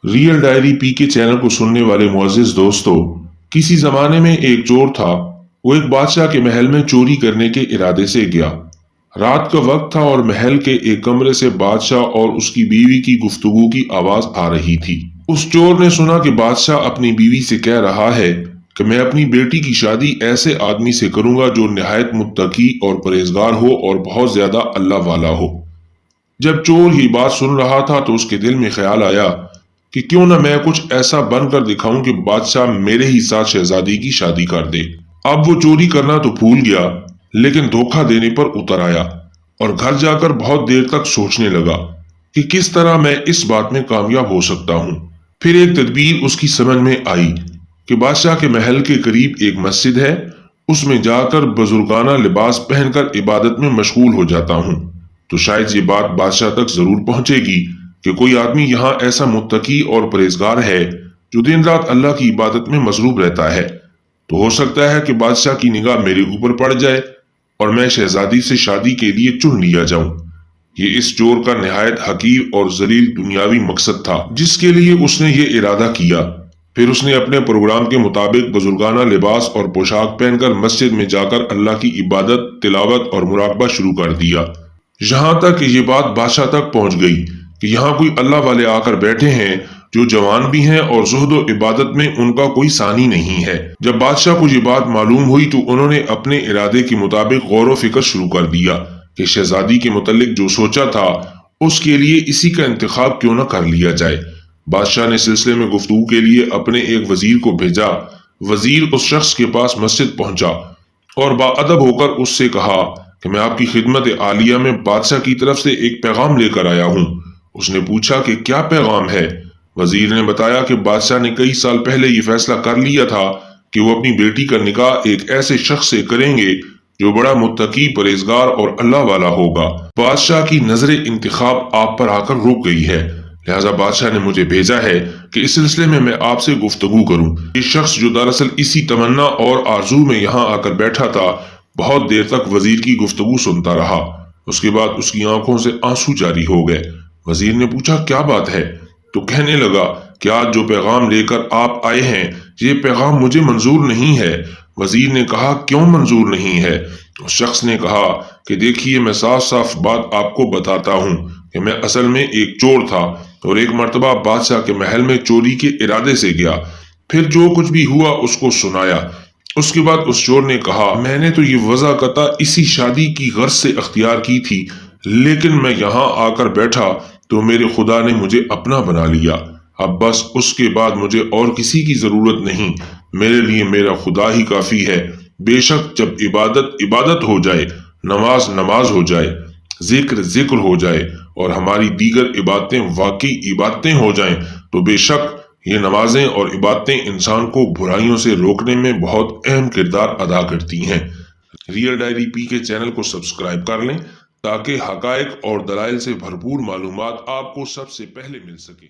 Real diary P के channel को सुनने वाले मुअज़्ज़िज़ दोस्तों, किसी जमाने में एक चोर था। वो एक बादशाह के महल में चोरी करने के इरादे से गया। रात का वक्त था और महल के एक कमरे से बादशाह और उसकी बीवी की गुफ्तगू की आवाज आ रही थी। उस चोर ने सुना कि बादशाह अपनी बीवी से कह रहा है कि मैं अपनी बेटी की शादी ऐसे आदमी से करूंगा जो निहायत मुत्तकी और परहेजगार हो और बहुत ज्यादा अल्लाह वाला हो। जब चोर ये बात सुन रहा था तो उसके दिल में ख्याल आया कि क्यों न मैं कुछ ऐसा बनकर दिखाऊं कि बादशाह मेरे ही साथ शहजादी की शादी कर दे। अब वो चोरी करना तो भूल गया, लेकिन धोखा देने पर उतर आया और घर जाकर बहुत देर तक सोचने लगा कि किस तरह मैं इस बात में कामयाब हो सकता हूँ। फिर एक तदबीर उसकी समझ में आई कि बादशाह के महल के करीब एक मस्जिद है, उसमें जाकर बुजुर्गाना लिबास पहनकर इबादत में मशगूल हो जाता हूँ तो शायद ये बात बादशाह तक जरूर पहुंचेगी कि कोई आदमी यहाँ ऐसा मुत्तकी और परहेजगार है जो दिन रात अल्लाह की इबादत में मसरूफ रहता है। तो हो सकता है कि बादशाह की निगाह मेरे ऊपर पड़ जाए और मैं शहजादी से शादी के लिए चुन लिया जाऊं। ये इस चोर का निहायत हकीर और जलील दुनियावी मकसद था जिसके लिए उसने ये इरादा किया। फिर उसने अपने प्रोग्राम के मुताबिक बुजुर्गाना लिबास और पोशाक पहनकर मस्जिद में जाकर अल्लाह की इबादत, तिलावत और मुराकबा शुरू कर दिया। यहाँ तक ये बात बादशाह तक पहुंच गई कि यहाँ कोई अल्लाह वाले आकर बैठे हैं जो जवान भी हैं और ज़ुहद व इबादत में उनका कोई सानी नहीं है। जब बादशाह को ये बात मालूम हुई तो उन्होंने अपने इरादे के मुताबिक गौर व फिक्र शुरू कर दिया कि शहजादी के मुतालिक जो सोचा था उसके लिए इसी का इंतखाब क्यों न कर लिया जाए। बादशाह ने सिलसिले में गुफ्तगू के लिए अपने एक वजीर को भेजा। वजीर उस शख्स के पास मस्जिद पहुंचा और बाअदब होकर उससे कहा कि मैं आपकी खिदमत आलिया में बादशाह की तरफ से एक पैगाम लेकर आया हूँ। उसने पूछा कि क्या पैगाम है। वजीर ने बताया कि बादशाह ने कई साल पहले ये फैसला कर लिया था कि वो अपनी बेटी का निकाह एक ऐसे शख्स से करेंगे जो बड़ा मुत्तकी, परहेजगार और अल्लाह वाला होगा। बादशाह की नजर इंतखाब आप पर आकर रुक गई है, लिहाजा बादशाह ने मुझे भेजा है कि इस सिलसिले में मैं आपसे गुफ्तगू करूं। ये शख्स जो दरअसल इसी तमन्ना और आरजू में यहाँ आकर बैठा था बहुत देर तक वजीर की गुफ्तगू सुनता रहा। उसके बाद उसकी आंखों से आंसू जारी हो गए। वजीर ने पूछा क्या बात है, तो कहने लगा कि आज जो पैगाम लेकर आप आए हैं ये पैगाम मुझे मंजूर नहीं है। वजीर ने कहा क्यों मंजूर नहीं है। उस शख्स ने कहा कि देखिए मैं साफ साफ बात आपको बताता हूँ कि मैं असल में एक चोर था और एक मर्तबा बादशाह के महल में चोरी के इरादे से गया। फिर जो कुछ भी हुआ उसको सुनाया। उसके बाद उस चोर ने कहा मैंने तो ये वज़ाक़ता इसी शादी की गर्ज से अख्तियार की थी, लेकिन मैं यहाँ आकर बैठा तो मेरे खुदा ने मुझे अपना बना लिया। अब बस उसके बाद मुझे और किसी की जरूरत नहीं, मेरे लिए मेरा खुदा ही काफी है। बेशक जब इबादत इबादत हो जाए, नमाज नमाज हो जाए, जिक्र जिक्र हो जाए और हमारी दीगर इबादतें वाकई इबादतें हो जाएं, तो बेशक ये नमाजें और इबादतें इंसान को बुराइयों से रोकने में बहुत अहम किरदार अदा करती हैं। रियल डायरी पी के चैनल को सब्सक्राइब कर लें ताकि हकायक और दलाइल से भरपूर मालूमात आपको सबसे पहले मिल सके।